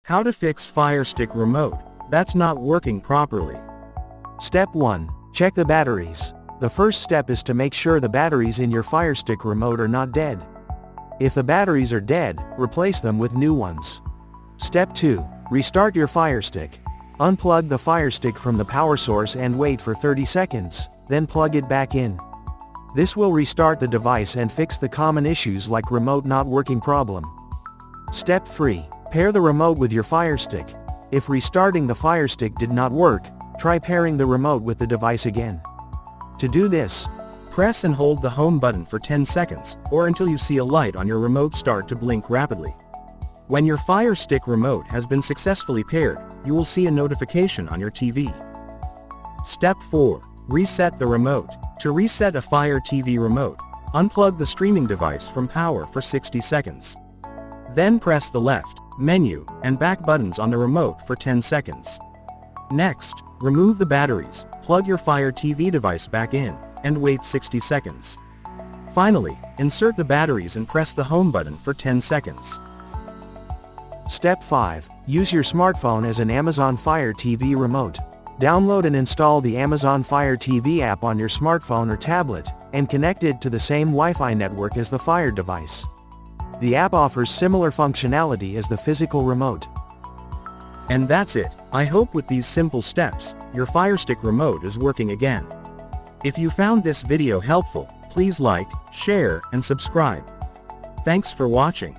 How to fix Firestick Remote that's not working properly. Step 1. Check the batteries. The first step is to make sure the batteries in your Firestick Remote are not dead. If the batteries are dead, replace them with new ones. Step 2. Restart your Firestick. Unplug the Firestick from the power source and wait for 30 seconds, then plug it back in. This will restart the device and fix the common issues like remote not working problem. Step 3. Pair the remote with your Firestick. If restarting the Firestick did not work, try pairing the remote with the device again. To do this, press and hold the home button for 10 seconds, or until you see a light on your remote start to blink rapidly. When your Firestick Remote has been successfully paired, you will see a notification on your TV. Step 4. Reset the remote. To reset a Fire TV remote, unplug the streaming device from power for 60 seconds. Then press the left, menu, and back buttons on the remote for 10 seconds. Next, remove the batteries, plug your Fire TV device back in, and wait 60 seconds. Finally, insert the batteries and press the home button for 10 seconds. Step 5. Use your smartphone as an Amazon Fire TV remote. Download and install the Amazon Fire TV app on your smartphone or tablet, and connect it to the same Wi-Fi network as the Fire device. The app offers similar functionality as the physical remote. And that's it. I hope with these simple steps, your Firestick Remote is working again. If you found this video helpful, please like, share, and subscribe. Thanks for watching.